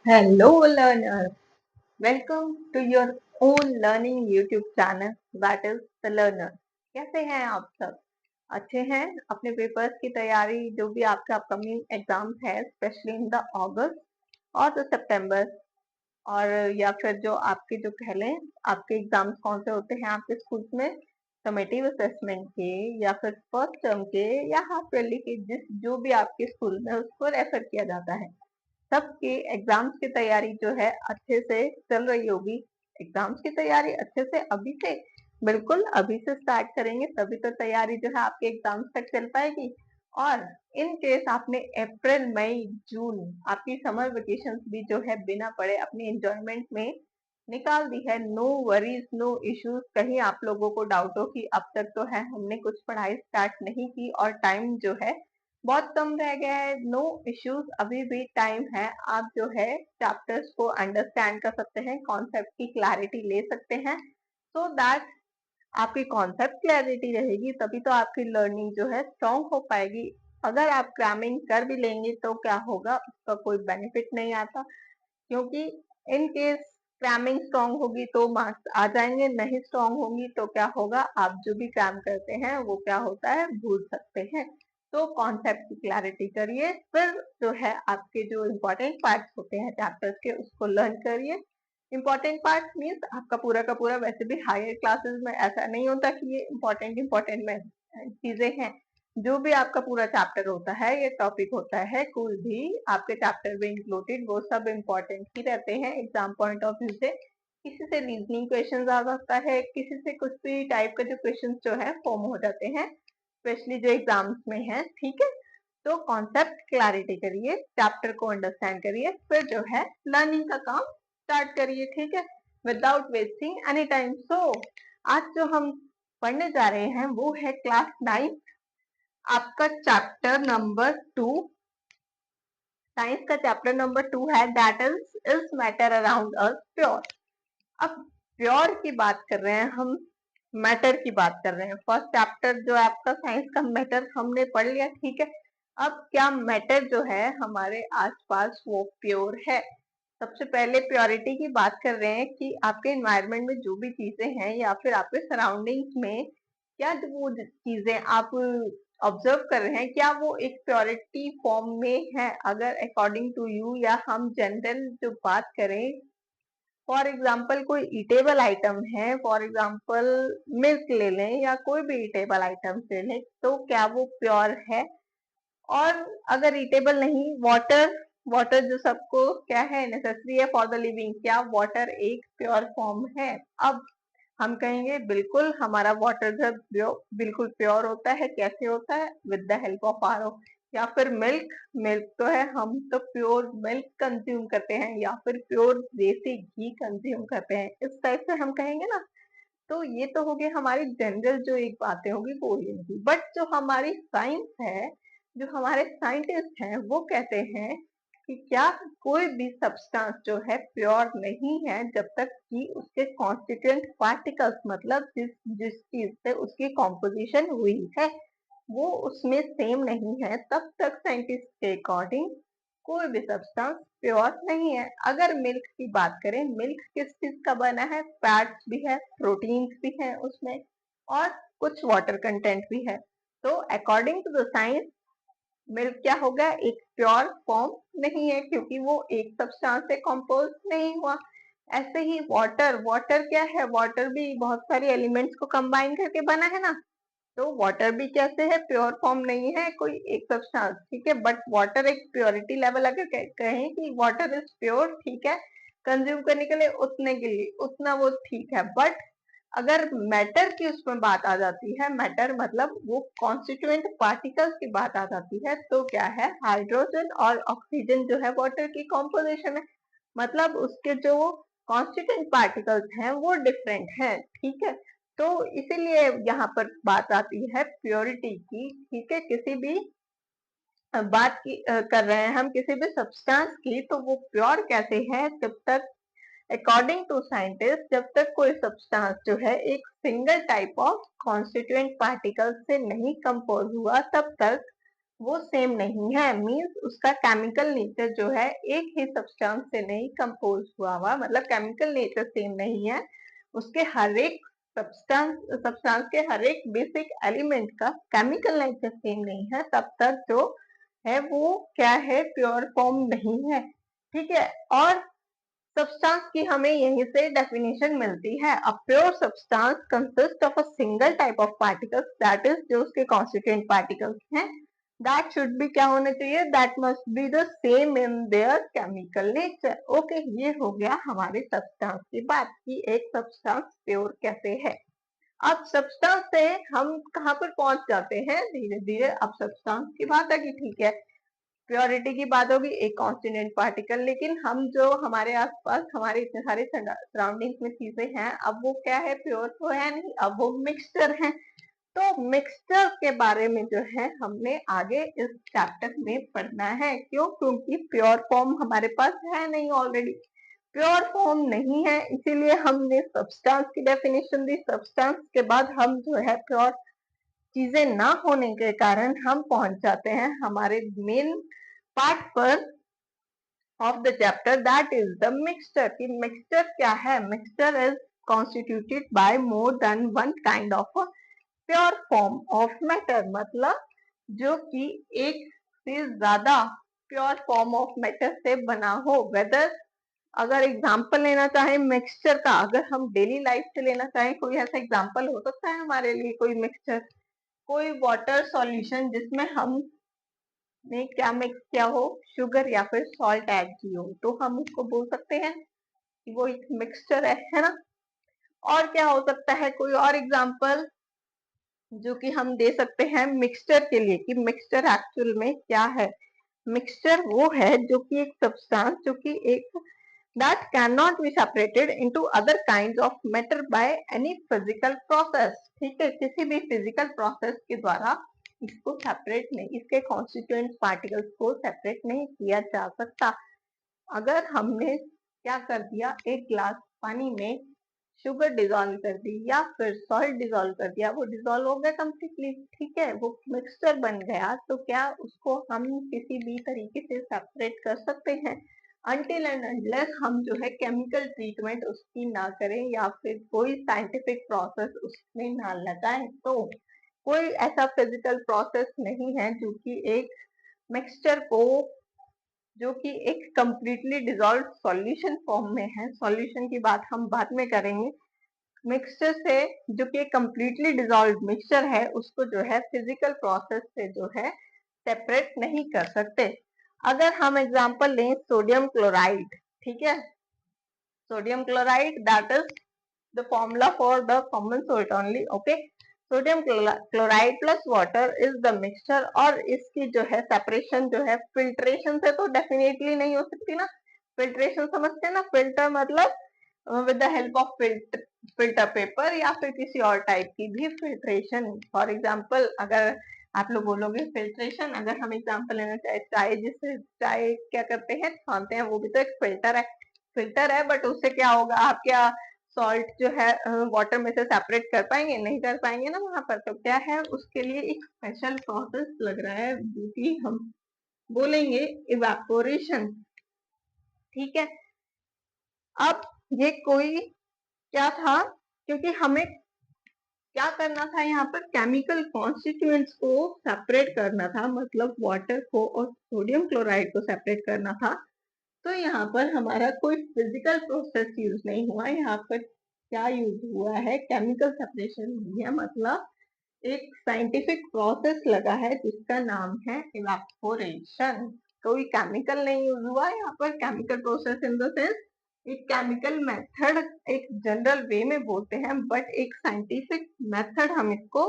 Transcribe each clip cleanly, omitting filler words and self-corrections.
Hello learners, welcome to your own learning YouTube channel that is the learner। कैसे हैं आप सब? अच्छे हैं? अपने पेपर्स की तैयारी जो भी आपका अपकमिंग एग्जाम्स है स्पेशली इन द अगस्त और द सितंबर और या फिर जो आपके जो कह लें आपके एग्जाम्स कौन से होते हैं आपके स्कूल में समेटिव असेसमेंट के या फिर फर्स्ट टर्म के या हाफ ईयरली के जिस जो भी आपके स्कूल में उसको रेफर किया जाता है सबके एग्जाम्स की तैयारी जो है अच्छे से चल रही होगी। एग्जाम्स की तैयारी अच्छे से अभी से बिल्कुल अभी से स्टार्ट करेंगे तभी तो तैयारी जो है आपके एग्जाम्स तक चल पाएगी। और इन केस आपने अप्रैल मई जून आपकी समर वेकेशन भी जो है बिना पढ़े अपनी एंजॉयमेंट में निकाल दी है, नो वरीज नो इश्यूज। कहीं आप लोगों को डाउट हो कि अब तक तो है हमने कुछ पढ़ाई स्टार्ट नहीं की और टाइम जो है बहुत कम रह गया है, नो इश्यूज, अभी भी टाइम है। आप जो है चैप्टर्स को अंडरस्टैंड कर सकते हैं, कॉन्सेप्ट की क्लैरिटी ले सकते हैं सो दैट आपकी कॉन्सेप्ट क्लैरिटी रहेगी तभी तो आपकी लर्निंग जो है स्ट्रांग हो पाएगी। अगर आप क्रैमिंग कर भी लेंगे तो क्या होगा, उसका कोई बेनिफिट नहीं आता, क्योंकि इन केस क्रैमिंग स्ट्रांग होगी तो मार्क्स आ जाएंगे, नहीं स्ट्रांग होगी तो क्या होगा, आप जो भी क्रैम करते हैं वो क्या होता है भूल सकते हैं। तो कॉन्सेप्ट की क्लैरिटी करिए, फिर जो है आपके जो इम्पोर्टेंट पार्ट्स होते हैं चैप्टर्स के उसको लर्न करिए। इम्पोर्टेंट पार्ट मीन्स आपका पूरा का पूरा, वैसे भी हायर क्लासेस में ऐसा नहीं होता कि ये इम्पोर्टेंट में चीजें हैं। जो भी आपका पूरा चैप्टर होता है ये टॉपिक होता है, कोई भी आपके चैप्टर में इंक्लूडेड वो सब इम्पोर्टेंट ही रहते हैं एग्जाम पॉइंट ऑफ व्यू से। किसी से रीजनिंग क्वेश्चन आ सकता है, किसी से कुछ भी टाइप का जो क्वेश्चन जो है फॉर्म हो जाते हैं स्पेशली जो एग्जाम्स में है, ठीक है। तो कॉन्सेप्ट क्लैरिटी करिए, चैप्टर को अंडरस्टैंड करिए, फिर जो है लर्निंग का काम स्टार्ट करिए, ठीक है, विदाउट वेस्टिंग एनी टाइम। सो आज जो हम पढ़ने जा रहे हैं वो है क्लास 9 आपका चैप्टर नंबर 2, साइंस का चैप्टर नंबर 2 है that is matter around us pure. अब प्योर की बात कर रहे हैं हम, मैटर की बात कर रहे हैं। फर्स्ट चैप्टर जो है आपका साइंस का मैटर हमने पढ़ लिया, ठीक है। अब क्या मैटर जो है हमारे आसपास वो प्योर है? सबसे पहले प्योरिटी की बात कर रहे हैं कि आपके एनवायरनमेंट में जो भी चीजें हैं या फिर आपके सराउंडिंग्स में क्या जो वो चीजें आप ऑब्जर्व कर रहे हैं क्या वो एक प्योरिटी फॉर्म में है? अगर अकॉर्डिंग टू यू या हम जनरल जो बात करें, फॉर एग्जाम्पल कोई ईटेबल आइटम है, फॉर एग्जाम्पल मिल्क ले लें या कोई भी ईटेबल आइटम ले लें, तो क्या वो प्योर है? और अगर ईटेबल नहीं, वाटर, वाटर जो सबको क्या है नेसेसरी है फॉर द लिविंग, क्या वाटर एक प्योर फॉर्म है? अब हम कहेंगे बिल्कुल हमारा वाटर जब बिल्कुल प्योर होता है, कैसे होता है? With the help of RO. या फिर मिल्क, मिल्क तो है हम तो प्योर मिल्क कंज्यूम करते हैं या फिर प्योर देसी घी कंज्यूम करते हैं, इस टाइप से हम कहेंगे ना। तो ये तो हो गई हमारी जनरल जो एक बातें होगी वो होगी, बट जो हमारी साइंस है, जो हमारे साइंटिस्ट हैं वो कहते हैं कि क्या कोई भी सब्सटेंस जो है प्योर नहीं है जब तक कि उसके कॉन्स्टिट्यूएंट पार्टिकल्स, मतलब जिस जिस चीज से उसकी कॉम्पोजिशन हुई है वो उसमें सेम नहीं है, तब तक साइंटिस्ट के अकॉर्डिंग कोई भी सब्सटेंस प्योर नहीं है। अगर मिल्क की बात करें, मिल्क किस चीज का बना है? फैट्स भी है, प्रोटीन्स भी है उसमें और कुछ वाटर कंटेंट भी है। तो according to the science milk क्या होगा, एक प्योर फॉर्म नहीं है क्योंकि वो एक सब्सटेंस से कंपोज नहीं हुआ। ऐसे ही वाटर, वाटर क्या है? वाटर भी बहुत सारे एलिमेंट्स को कंबाइन करके बना है ना। तो वाटर भी कैसे है? प्योर फॉर्म नहीं है कोई एक सब्सटेंस, ठीक है। बट वाटर एक प्योरिटी लेवल अगर कहें कि वाटर इज प्योर, ठीक है, कंज्यूम करने के लिए उतने के लिए उतना वो ठीक है। बट अगर मैटर की उसमें बात आ जाती है, मैटर मतलब वो कॉन्स्टिट्यूएंट पार्टिकल्स की बात आ जाती है, तो क्या है, हाइड्रोजन और ऑक्सीजन जो है वाटर की कॉम्पोजिशन है, मतलब उसके जो कॉन्स्टिट्यूएंट पार्टिकल्स हैं वो डिफरेंट हैं, ठीक है। तो इसीलिए यहाँ पर बात आती है प्योरिटी की, ठीक है। किसी भी बात की कर रहे हैं हम किसी भी सब्सटेंस की, तो वो प्योर कैसे है? जब तक अकॉर्डिंग टू साइंटिस्ट जब तक कोई सब्सटेंस जो है एक single type of constituent particle से नहीं कंपोज हुआ तब तक वो सेम नहीं है, मीन्स उसका केमिकल नेचर जो है एक ही सब्सटेंस से नहीं कंपोज हुआ, मतलब केमिकल नेचर सेम नहीं है, उसके हर एक सब्सटेंस के हर एक बेसिक एलिमेंट का केमिकल नेचर सेम नहीं है, तब तक जो है वो क्या है, प्योर फॉर्म नहीं है। ठीक है, और सब्सटेंस की हमें यहीं से डेफिनेशन मिलती है। A pure substance consist of a single type of particles, that is जो उसके कॉन्स्टिट्यूएंट पार्टिकल्स हैं, दैट शुड बी क्या होना चाहिए, that must be the same in their chemical nature. Okay, ये हो गया हमारे सब्सटेंस की बात कि एक सब्सटेंस प्योर कैसे है। अब सब्सटेंस से हम कहाँ पर पहुंच जाते हैं धीरे धीरे। अब सब्सटेंस की बात है कि ठीक है, प्योरिटी की बात होगी एक कॉन्स्टिट्यूएंट पार्टिकल, लेकिन हम जो हमारे आसपास हमारे इतने सारे सराउंडिंग्स में चीजें हैं, अब वो क्या है, प्योर तो है नहीं, अब वो मिक्सचर है। तो मिक्सचर के बारे में जो है हमने आगे इस चैप्टर में पढ़ना है। क्यों? क्योंकि प्योर फॉर्म हमारे पास है नहीं, ऑलरेडी प्योर फॉर्म नहीं है, इसीलिए हमने सब्सटेंस की डेफिनेशन दी। सब्सटेंस के बाद हम जो है प्योर चीजें ना होने के कारण हम पहुंच जाते हैं हमारे मेन पार्ट पर of the chapter, that is the mixture. कि मिक्सचर क्या है? Mixture is constituted by more than one kind of pure form of matter, मतलब जो कि एक से ज्यादा प्योर फॉर्म ऑफ मैटर से बना हो। वेदर अगर एग्जाम्पल लेना चाहे मिक्सचर का, अगर हम डेली लाइफ से लेना चाहें, कोई ऐसा एग्जाम्पल हो सकता है हमारे लिए? कोई मिक्सचर, कोई वाटर सॉल्यूशन जिसमें हम ने क्या मिक्स किया हो, शुगर या फिर सॉल्ट ऐड की हो, तो हम उसको बोल सकते हैं कि वो एक मिक्सचर है ना। और क्या हो सकता है, कोई और एग्जांपल जो कि हम दे सकते हैं मिक्सचर के लिए, कि मिक्सचर एक्चुअल में क्या है? मिक्सचर वो है जो कि एक सब्सटेंस जो कि एक that cannot be separated into other kinds of matter by any physical process। ठीक है, किसी भी फिजिकल प्रोसेस के द्वारा इसको सेपरेट नहीं, इसके कॉन्स्टिट्यूएंट पार्टिकल्स को सेपरेट नहीं किया जा सकता। अगर हमने क्या कर दिया, एक ग्लास पानी में शुगर डिजोल्व कर दी या फिर सॉल्ट डिजोल्व कर दिया, वो डिजोल्व हो गया कम्प्लीटली, ठीक है, वो मिक्सचर बन गया, तो क्या उसको हम किसी भी तरीके से सेपरेट कर सकते हैं? अनटिल एंड अनलेस हम जो है केमिकल ट्रीटमेंट उसकी ना करें या फिर कोई साइंटिफिक प्रोसेस उसमें ना लगाएं, तो कोई ऐसा फिजिकल प्रोसेस नहीं है जो कि एक मिक्सचर को, जो कि एक कंप्लीटली डिजोल्व सॉल्यूशन फॉर्म में है, सॉल्यूशन की बात हम बाद में करेंगे, मिक्सचर से जो कि एक कंप्लीटली डिजोल्व मिक्सचर है उसको जो है फिजिकल प्रोसेस से जो है सेपरेट नहीं कर सकते। अगर हम एग्जांपल लें सोडियम क्लोराइड, ठीक है, sodium chloride that is the formula for the common salt only, okay. Sodium chloride plus water is the mixture, और इसकी जो है सेपरेशन जो है फिल्ट्रेशन से तो डेफिनेटली नहीं हो सकती ना। फिल्ट्रेशन समझते हैं ना, फिल्टर मतलब with the help of filter paper या फिर किसी और टाइप की भी फिल्ट्रेशन। फॉर एग्जाम्पल अगर आप लोग बोलोगे फिल्ट्रेशन, अगर हम एग्जाम्पल लेना चाहे चाय, जिससे चाय क्या करते हैं, छानते हैं, वो भी तो एक फिल्टर है, फिल्टर है, बट उससे क्या होगा, आप क्या सॉल्ट जो है वाटर में से सेपरेट कर पाएंगे? नहीं कर पाएंगे ना वहां पर। तो क्या है, उसके लिए एक स्पेशल प्रोसेस लग रहा है, जो हम बोलेंगे इवेपोरेशन, ठीक है। अब ये कोई क्या था, क्योंकि हमें क्या करना था, यहाँ पर केमिकल कॉन्स्टिट्यूएंट्स को सेपरेट करना था, मतलब वाटर को और सोडियम क्लोराइड को सेपरेट करना था। तो यहाँ पर हमारा कोई फिजिकल प्रोसेस यूज नहीं हुआ, यहाँ पर क्या यूज हुआ है, केमिकल सेपरेशन हुई है, मतलब एक साइंटिफिक प्रोसेस लगा है जिसका नाम है इवेपोरेशन। कोई केमिकल नहीं यूज हुआ यहाँ पर, chemical process in the sense एक केमिकल मेथड एक जनरल वे में बोलते हैं, बट एक साइंटिफिक मेथड हम इसको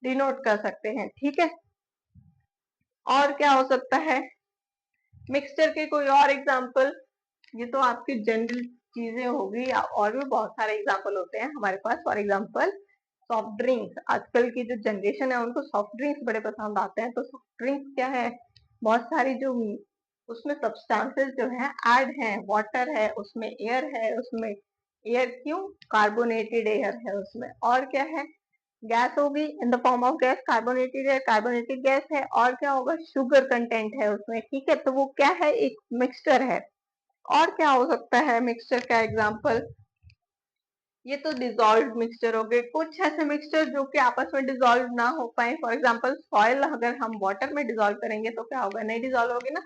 डिनोट कर सकते हैं, ठीक है। और क्या हो सकता है मिक्सचर के कोई और एग्जांपल? ये तो आपकी जनरल चीजें होगी, या और भी बहुत सारे एग्जांपल होते हैं हमारे पास। फॉर एग्जांपल सॉफ्ट ड्रिंक्स, आजकल की जो जनरेशन है उनको सॉफ्ट ड्रिंक्स बड़े पसंद आते हैं। तो सॉफ्ट ड्रिंक्स क्या है, बहुत सारी जो उसमें सब्सटेंसेस जो है ऐड है, वाटर है उसमें, एयर है उसमें, एयर क्यों, कार्बोनेटेड एयर है उसमें, और क्या है, गैस होगी in the form of gas, carbonated है, कार्बोनेटेड गैस है, और क्या होगा, शुगर कंटेंट है उसमें, ठीक है। तो वो क्या है, एक मिक्सचर है। और क्या हो सकता है मिक्सचर का एग्जाम्पल, ये तो डिजोल्व मिक्सचर हो गए। कुछ ऐसे मिक्सचर जो कि आपस में डिजोल्व ना हो पाए, फॉर एग्जाम्पल सॉइल अगर हम वाटर में डिजोल्व करेंगे तो क्या होगा, नहीं डिजोल्व होगी ना,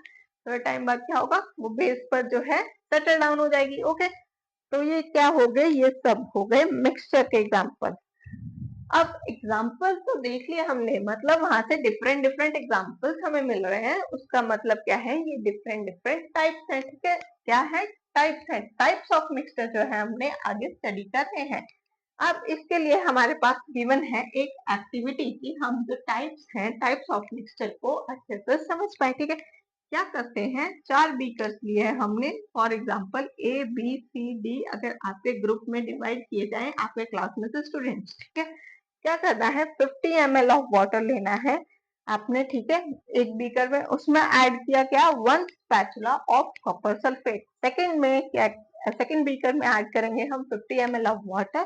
थोड़ा टाइम बाद क्या होगा, वो बेस पर जो है सेटल डाउन हो जाएगी। ओके, तो ये क्या हो गए, ये सब हो गए मिक्सचर के एग्जाम्पल। अब एग्जाम्पल तो देख लिया हमने, मतलब वहां से डिफरेंट डिफरेंट एग्जाम्पल्स हमें मिल रहे हैं, उसका मतलब क्या है, ये डिफरेंट डिफरेंट टाइप्स हैं, ठीक है। क्या है, टाइप्स हैं, टाइप्स ऑफ मिक्सचर जो है हमने आगे स्टडी कर रहे हैं। अब इसके लिए हमारे पास गिवन है एक एक्टिविटी कि हम जो टाइप्स हैं, टाइप्स ऑफ मिक्सचर को अच्छे से समझ पाए, ठीक है। क्या करते हैं, 4 बीकर्स लिए हैं हमने, for example A B C D, अगर आपके ग्रुप में डिवाइड किए जाए आपके क्लास में से स्टूडेंट्स, ठीक है। क्या करना है, 50 ml ऑफ वाटर लेना है आपने, ठीक है, एक बीकर में। उसमें ऐड किया क्या, 1 spatula of copper sulphate. Second में क्या, सेकंड बीकर में ऐड करेंगे हम 50 ml of water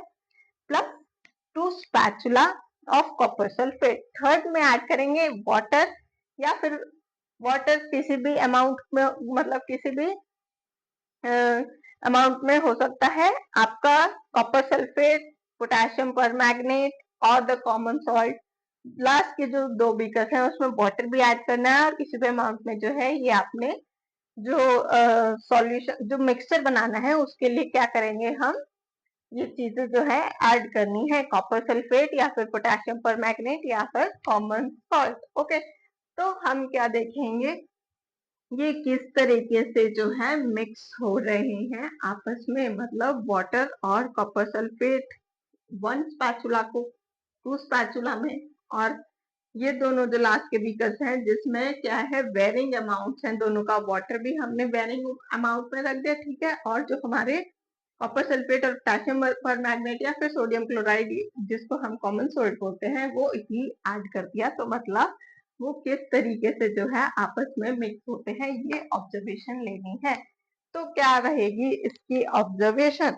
plus 2 spatula of copper sulphate. Third में ऐड करेंगे वाटर, या फिर वाटर किसी भी अमाउंट में, मतलब किसी भी अमाउंट में हो सकता है आपका, कॉपर सल्फेट, पोटेशियम परमैंगनेट और द कॉमन सॉल्ट। लास्ट के जो 2 बीकर्स हैं उसमें वाटर भी ऐड करना है, और किसी भी अमाउंट में जो है ये आपने जो सॉल्यूशन, जो मिक्सचर बनाना है उसके लिए क्या करेंगे हम, ये चीजें जो है ऐड करनी है, कॉपर सल्फेट या फिर पोटेशियम परमैंगनेट या फिर कॉमन सॉल्ट। ओके, तो हम क्या देखेंगे, ये किस तरीके से जो है मिक्स हो रहे हैं आपस में, मतलब वाटर और कॉपर सल्फेट 1 स्पैचुला को 2 स्पैचुला में, और ये दोनों जो लास्ट के बीकर्स हैं जिसमें क्या है, वेरिंग अमाउंट्स हैं दोनों का, वाटर भी हमने वेरिंग अमाउंट में रख दिया, ठीक है, और जो हमारे कॉपर सल्फेट और पोटेशियम परमैंगनेट या फिर सोडियम क्लोराइड जिसको हम कॉमन सोल्ट बोलते हैं वो ही ऐड कर दिया। तो मतलब वो किस तरीके से जो है आपस में मिक्स होते हैं, ये ऑब्जर्वेशन लेनी है। तो क्या रहेगी इसकी ऑब्जर्वेशन,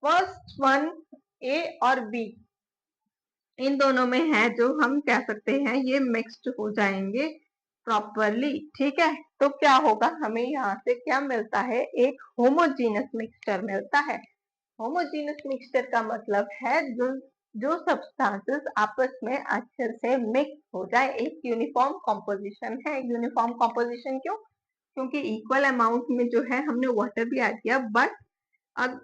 फर्स्ट वन ए और बी, इन दोनों में है जो हम कह सकते हैं ये मिक्स्ड हो जाएंगे प्रॉपरली, ठीक है। तो क्या होगा, हमें यहाँ से क्या मिलता है, एक होमोजीनस मिक्सचर मिलता है। होमोजीनस मिक्सचर का मतलब है जो जो सब्सटेंसेस आपस में अच्छे से मिक्स हो जाए, एक यूनिफॉर्म कॉम्पोजिशन है। यूनिफॉर्म कॉम्पोजिशन क्यों, क्योंकि इक्वल अमाउंट में जो है हमने वाटर भी ऐड किया, बट अब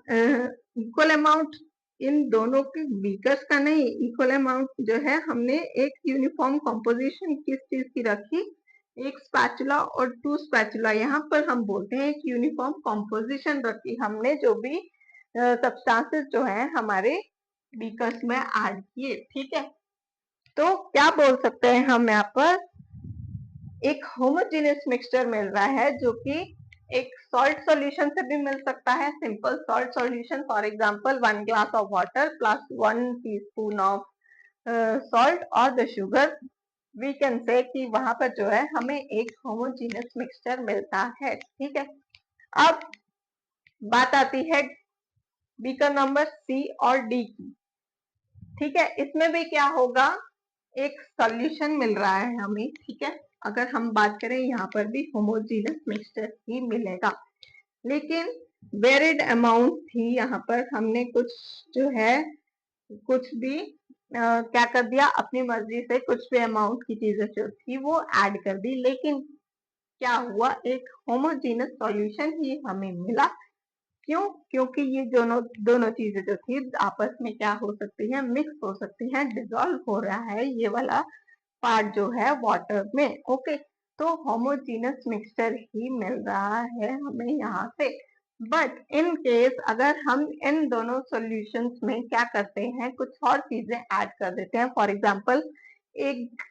इक्वल अमाउंट इन दोनों के बीकर्स का नहीं, इक्वल अमाउंट जो है हमने एक यूनिफॉर्म कॉम्पोजिशन किस चीज की रखी, एक स्पैचुला और 2 स्पैचुला, यहाँ पर हम बोलते हैं एक यूनिफॉर्म कॉम्पोजिशन रखी हमने, जो भी सब्सटेंसेस जो है हमारे बीकर्स में ऐड किए, ठीक है। तो क्या बोल सकते हैं हम यहाँ पर, एक होमोजेनियस मिक्सचर मिल रहा है जो कि एक सॉल्ट सॉल्यूशन से भी मिल सकता है, simple salt solution, for example 1 glass of water plus 1 teaspoon of salt और the sugar, we can say कि वहां पर जो है हमें एक होमोजेनियस मिक्सचर मिलता है, ठीक है। अब बात आती है बीकर नंबर सी और डी की, ठीक है। इसमें भी क्या होगा, एक सॉल्यूशन मिल रहा है हमें, ठीक है। अगर हम बात करें यहाँ पर भी होमोजीनस मिक्सचर ही मिलेगा, लेकिन वेरिड अमाउंट थी, यहाँ पर हमने कुछ जो है कुछ भी क्या कर दिया, अपनी मर्जी से कुछ भी अमाउंट की चीजें जो थी वो ऐड कर दी, लेकिन क्या हुआ, एक होमोजीनस सॉल्यूशन ही हमें मिला। क्यों, क्योंकि ये दोनों दोनों चीजें जो थी आपस में क्या हो सकती है, मिक्स हो सकती है, डिजोल्व हो रहा है ये वाला पार्ट जो है वाटर में। ओके, तो होमोजीनस मिक्सचर ही मिल रहा है हमें यहाँ से। बट इन केस अगर हम इन दोनों सॉल्यूशंस में क्या करते हैं, कुछ और चीजें ऐड कर देते हैं, फॉर एग्जांपल एक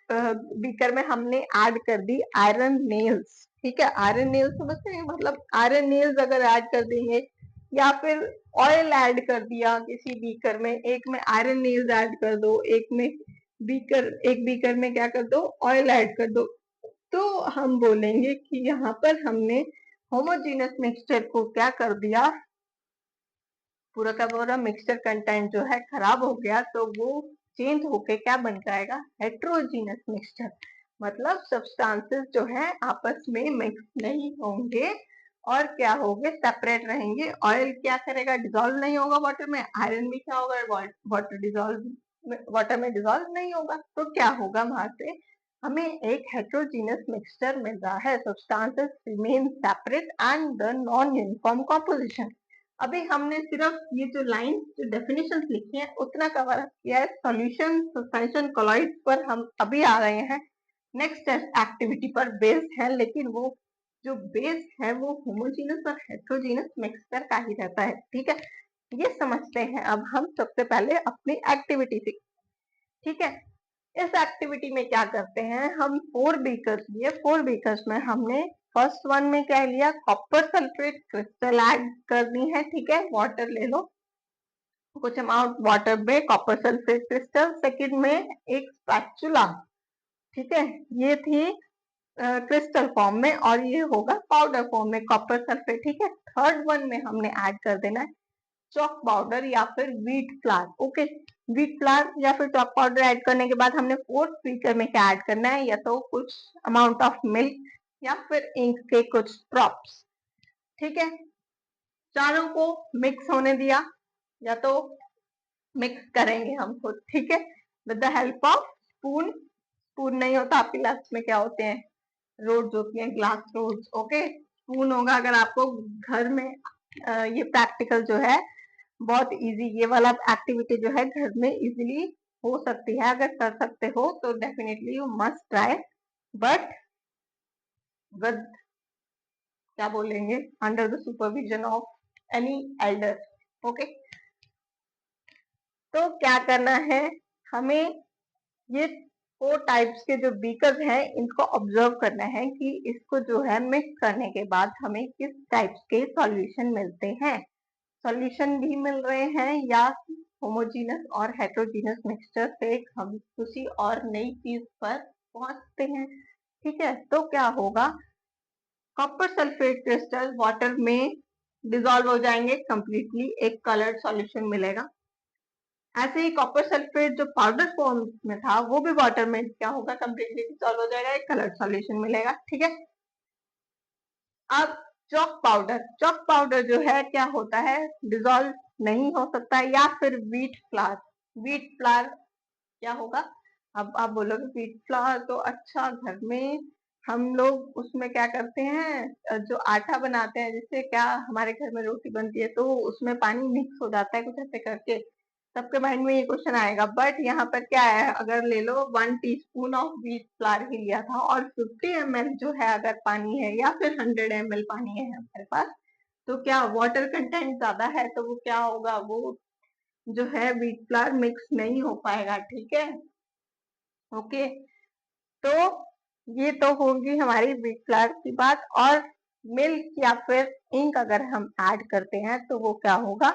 बीकर में हमने ऐड कर दी आयरन नेल्स, ठीक है। आयरन नेल्स समझते हैं, मतलब आयरन नेल्स अगर ऐड कर देंगे, या फिर ऑयल ऐड कर दिया किसी बीकर में, एक में आयरन नेल्स ऐड कर दो, एक में एक बीकर में क्या कर दो, ऑयल ऐड कर दो, तो हम बोलेंगे कि यहाँ पर हमने होमोजीनस मिक्सचर को क्या कर दिया, पूरा का पूरा मिक्सचर कंटेंट जो है खराब हो गया तो वो चेंज होके क्या बन जाएगा, हेट्रोजीनस मिक्सचर। मतलब सब्सटेंसेस जो है आपस में मिक्स नहीं होंगे और क्या होंगे, सेपरेट रहेंगे। ऑयल क्या करेगा, डिजोल्व नहीं होगा वाटर में। आयरन भी क्या होगा, वाटर में डिजोल्व नहीं होगा। तो क्या होगा, वहां से हमें एक हेट्रोजीनस मिक्सचर मिल रहा है। Substances remain separate and the non uniform composition. अभी हमने सिर्फ ये जो लाइन जो डेफिनेशन लिखी है उतना कवर किया है। सॉल्यूशन सस्पेंशन कोलॉइड पर हम अभी आ रहे हैं, नेक्स्ट एक्टिविटी पर बेस्ड है, लेकिन वो जो बेस है वो होमोजीनस और हेट्रोजीनस मिक्सचर का ही रहता है। ठीक है, ये समझते हैं अब हम सबसे पहले अपनी एक्टिविटी से। ठीक है, इस एक्टिविटी में क्या करते हैं, हम 4 बीकर्स लिए। 4 बीकर्स में हमने फर्स्ट वन में क्या लिया, कॉपर सल्फेट क्रिस्टल ऐड करनी है। ठीक है, वाटर ले लो, कुछ अमाउंट वाटर में कॉपर सल्फेट क्रिस्टल। सेकंड में एक स्पैचुला, ठीक है, ये थी क्रिस्टल फॉर्म में और ये होगा पाउडर फॉर्म में कॉपर सल्फेट। ठीक है, थर्ड वन में हमने ऐड कर देना है चॉक पाउडर या फिर wheat flour. Okay, wheat flour या फिर चॉक पाउडर ऐड करने के बाद हमने फोर्थ स्पीकर में क्या ऐड करना है, या तो कुछ अमाउंट ऑफ मिल्क या फिर इंक के कुछ ड्रॉप्स। ठीक है, चारों को मिक्स होने दिया, या तो मिक्स करेंगे हम खुद। ठीक है, with the help of spoon. Spoon नहीं होता आपके लास्ट में क्या होते हैं, रोड्स होती हैं, ग्लास रोड्स। ओके, स्पून होगा अगर आपको घर में। ये प्रैक्टिकल जो है बहुत इजी, ये वाला एक्टिविटी जो है घर में इजीली हो सकती है। अगर कर सकते हो तो definitely you must try, but with क्या बोलेंगे, under the supervision of any Elder. Okay, तो क्या करना है हमें, ये 4 टाइप्स के जो बीकर हैं इनको ऑब्जर्व करना है कि इसको जो है मिक्स करने के बाद हमें किस टाइप्स के सॉल्यूशन मिलते हैं। सॉल्यूशन भी मिल रहे हैं या होमोजीनस और हेट्रोजीनस मिक्सचर से हम किसी और नई चीज पर पहुंचते हैं। ठीक है, तो क्या होगा, कॉपर सल्फेट क्रिस्टल वाटर में डिसॉल्व हो जाएंगे कंप्लीटली, एक कलर्ड सॉल्यूशन मिलेगा। ऐसे ही कॉपर सल्फेट जो पाउडर फॉर्म में था वो भी वाटर में क्या होगा, कंप्लीटली डिसॉल्व हो जाएगा, एक कलर्ड सॉल्यूशन मिलेगा। ठीक है, अब चॉक पाउडर जो है क्या होता है, डिसॉल्व नहीं हो सकता है। या फिर व्हीट फ्लावर क्या होगा, अब आप बोलोगे व्हीट फ्लावर तो अच्छा घर में हम लोग उसमें क्या करते हैं, जो आटा बनाते हैं, जिससे क्या हमारे घर में रोटी बनती है तो उसमें पानी मिक्स हो जाता है कुछ ऐसे करके, सबके माइंड में ये क्वेश्चन आएगा। बट यहाँ पर क्या है, अगर ले लो 1 टीस्पून ऑफ व्हीट फ्लावर ही लिया था और 50 ml जो है अगर पानी है या फिर 100 ml पानी है हमारे पास, तो क्या वाटर कंटेंट ज्यादा है तो वो क्या होगा, वो जो है व्हीट फ्लावर मिक्स नहीं हो पाएगा। ठीक है, ओके, तो ये तो होगी हमारी व्हीट फ्लावर की बात। और मिल्क या फिर इंक अगर हम ऐड करते हैं तो वो क्या होगा,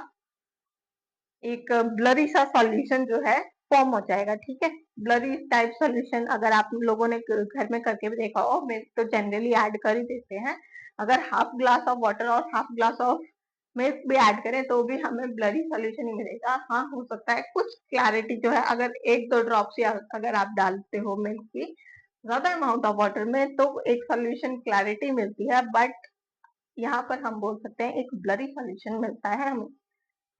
एक ब्लरी सा सॉल्यूशन जो है फॉर्म हो जाएगा। ठीक है, ब्लरी टाइप सॉल्यूशन अगर आप लोगों ने घर में करके भी देखा हो, मिल्क तो जनरली ऐड कर ही देते हैं। अगर हाफ ग्लास ऑफ वाटर और हाफ ग्लास ऑफ मिल्क भी ऐड करें तो भी हमें ब्लरी सॉल्यूशन ही मिलेगा। हाँ, हो सकता है कुछ क्लैरिटी जो है, अगर 1-2 ड्रॉप्स या अगर आप डालते हो मिल्क की ज्यादा अमाउंट ऑफ वाटर में तो एक सॉल्यूशन क्लैरिटी मिलती है, बट यहाँ पर हम बोल सकते हैं एक ब्लरी सॉल्यूशन मिलता है हमें।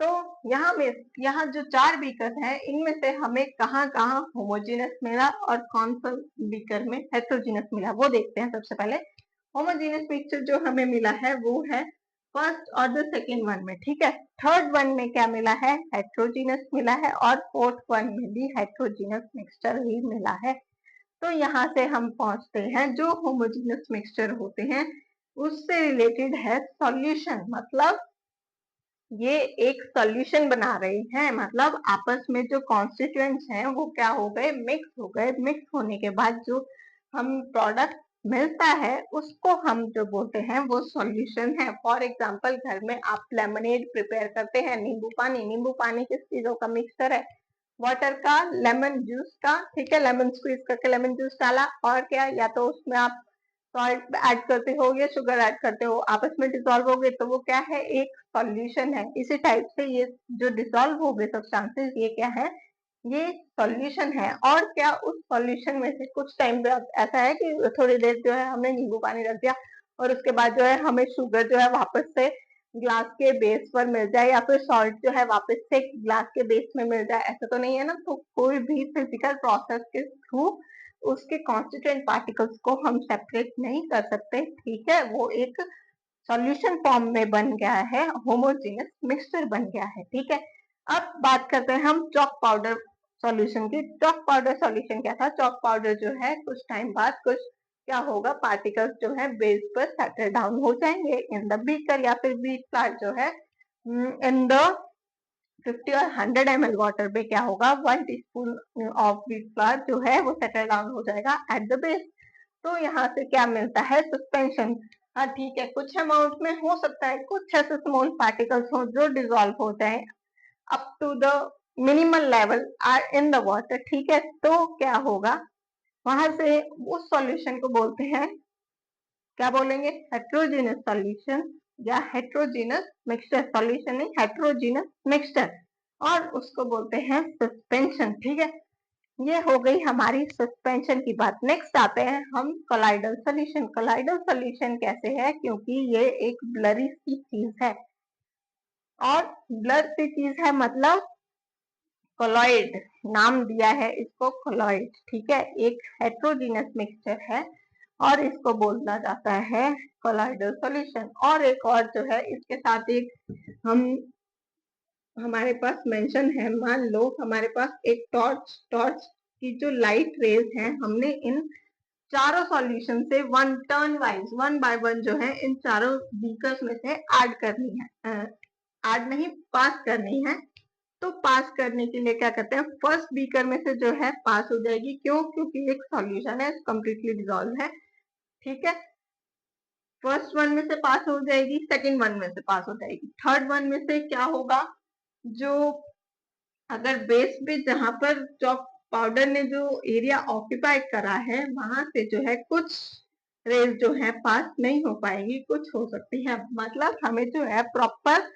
तो यहाँ जो 4 बीकर हैं इनमें से हमें कहाँ कहाँ होमोजीनस मिला और कौन सा बीकर में हेट्रोजीनस मिला वो देखते हैं। सबसे पहले होमोजीनस मिक्सचर जो हमें मिला है वो है फर्स्ट और द सेकेंड वन में। ठीक है, थर्ड वन में क्या मिला है, हेट्रोजीनस मिला है, और फोर्थ वन में भी हेट्रोजीनस मिक्सचर ही मिला है। तो यहाँ से हम पहुंचते हैं जो होमोजीनस मिक्सचर होते हैं उससे रिलेटेड है सॉल्यूशन। मतलब ये एक सॉल्यूशन बना रहे हैं, मतलब आपस में जो कॉन्स्टिट्यूएंट्स हैं वो क्या हो गए, मिक्स हो गए। मिक्स होने के बाद जो हम प्रोडक्ट मिलता है उसको हम जो बोलते हैं वो सॉल्यूशन है। फॉर एग्जांपल घर में आप लेमनेड प्रिपेयर करते हैं, नींबू पानी किस चीजों का मिक्सचर है, वाटर का, लेमन जूस का। ठीक है, लेमन स्क्वीज करके लेमन जूस डाला, और क्या, या तो उसमें आप सॉल्ट ऐड करते हो या शुगर ऐड करते हो, आपस में डिसॉल्व हो गए तो वो क्या है, एक सॉल्यूशन है। इसी टाइप से ये जो डिसॉल्व हो गए सब्सटेंसेस, ये क्या है, ये सॉल्यूशन है। और क्या उस सॉल्यूशन में से कुछ टाइम पे ऐसा है कि थोड़ी देर जो है हमने नींबू पानी रख दिया और उसके बाद जो है हमें शुगर जो है वापस से ग्लास के बेस पर मिल जाए, या फिर सॉल्ट जो है वापस से ग्लास के बेस में मिल जाए, ऐसा तो नहीं है ना। तो कोई भी फिजिकल प्रोसेस के थ्रू उसके कॉन्स्टिट्यूएंट पार्टिकल्स को हम सेपरेट नहीं कर सकते, ठीक है। वो एक सॉल्यूशन फॉर्म में बन गया है, होमोजेनियस मिक्सचर बन गया है, ठीक है। अब बात करते हैं हम चॉक पाउडर सॉल्यूशन की। चॉक पाउडर सॉल्यूशन क्या था, चॉक पाउडर जो है कुछ टाइम बाद कुछ क्या होगा, पार्टिकल्स जो है बेस पर सेटल डाउन हो जाएंगे इन द बीकर, या फिर बीच पार्ट जो है इन द 50 और 100 ml वाटर पे क्या होगा, 1 टीस्पून ऑफ व्हीट फ्लावर जो है वो सेटल डाउन हो जाएगा एट द बेस। तो यहाँ से क्या मिलता है, सस्पेंशन। हाँ ठीक है, कुछ अमाउंट में हो सकता है कुछ ऐसे स्मॉल पार्टिकल्स हो जो डिजोल्व हो जाए up to the minimal level are in the water, ठीक है। तो क्या होगा, वहां से उस सॉल्यूशन को बोलते हैं, क्या बोलेंगे, हेट्रोजीनस सॉल्यूशन या हेट्रोजीनस मिक्सचर। सॉल्यूशन नहीं, हेट्रोजीनस मिक्सचर, और उसको बोलते हैं सस्पेंशन, ठीक है। ये हो गई हमारी सस्पेंशन की बात। नेक्स्ट आते हैं हम कोलाइडल सॉल्यूशन। कोलाइडल सॉल्यूशन कैसे है, क्योंकि ये एक ब्लरी सी चीज है, और ब्लर सी चीज है मतलब कोलॉइड, नाम दिया है इसको कोलॉइड, ठीक है। एक हेट्रोजीनस मिक्सचर है और इसको बोला जाता है कोलाइडल सॉल्यूशन। और एक और जो है इसके साथ एक हम हमारे पास मेंशन है, मान लो हमारे पास एक टॉर्च, टॉर्च की जो लाइट रेज है हमने इन चारों सॉल्यूशन से one turn wise, one by one जो है इन चारों बीकर्स में से ऐड करनी है, ऐड नहीं पास करनी है। तो पास करने के लिए क्या करते हैं, फर्स्ट बीकर में से जो है पास हो जाएगी, क्यों, क्योंकि एक सॉल्यूशन है, कंप्लीटली डिजोल्व है, ठीक है। फर्स्ट वन में से पास हो जाएगी, सेकंड वन में से पास हो जाएगी, थर्ड वन में से क्या होगा, जो अगर बेस पे जहां पर चॉक पाउडर ने जो एरिया ऑक्यूपाई करा है वहां से जो है कुछ रेज जो है पास नहीं हो पाएगी, कुछ हो सकती है। मतलब हमें जो है प्रॉपर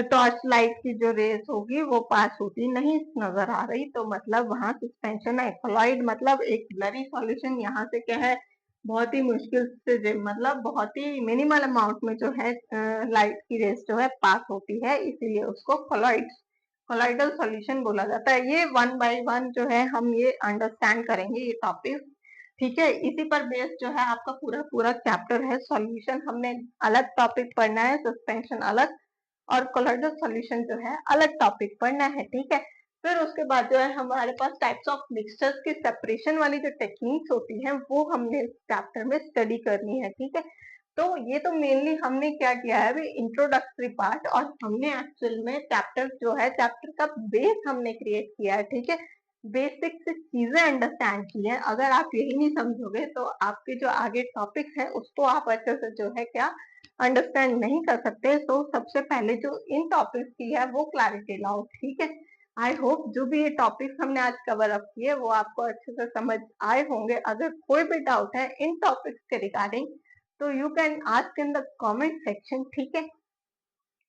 टॉर्च लाइट की जो रेस होगी वो पास होती नहीं नजर आ रही, तो मतलब वहां सस्पेंशन है। कोलॉइड मतलब एक ब्लरी सॉल्यूशन, यहाँ से क्या है, बहुत ही मुश्किल से मतलब बहुत ही मिनिमल अमाउंट में जो है लाइट की रेस जो है पास होती है, इसीलिए उसको कोलॉइडल सॉल्यूशन बोला जाता है। ये वन बाय वन जो है हम ये अंडरस्टैंड करेंगे ये टॉपिक, ठीक है। इसी पर बेस्ड जो है आपका पूरा पूरा चैप्टर है। सॉल्यूशन हमने अलग टॉपिक पढ़ना है, सस्पेंशन अलग, और कोलॉइडल सॉल्यूशन जो है अलग टॉपिक पढ़ना है, ठीक है। फिर उसके बाद जो है हमारे पास टाइप्स ऑफ मिक्सचर्स की सेपरेशन वाली जो टेक्निक्स होती हैं वो हमने चैप्टर में स्टडी करनी है, ठीक है। तो ये तो मेनली हमने क्या किया है अभी इंट्रोडक्टरी पार्ट, और हमने एक्चुअल में चैप्टर जो है चैप्टर का बेस हमने क्रिएट किया है, ठीक है। बेसिक से चीजें अंडरस्टैंड की है। अगर आप यही नहीं समझोगे तो आपके जो आगे टॉपिक है उसको आप अच्छे से जो है क्या अंडरस्टैंड नहीं कर सकते। तो सबसे पहले जो इन टॉपिक्स की है वो क्लैरिटी लाओ, ठीक है। आई होप जो भी ये टॉपिक्स हमने आज कवर अप किए वो आपको अच्छे से समझ आए होंगे। अगर कोई भी डाउट है इन टॉपिक्स के रिगार्डिंग तो you can ask in the comment section, ठीक है।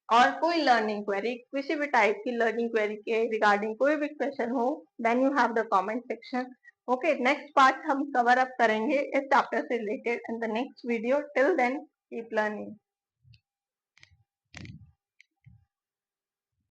और कोई लर्निंग क्वेरी, किसी भी टाइप की लर्निंग क्वेरी के रिगार्डिंग कोई भी क्वेश्चन हो, then you have the comment section. Okay, next part हम कवर अप करेंगे इस चैप्टर से related in the next video. Till then keep learning.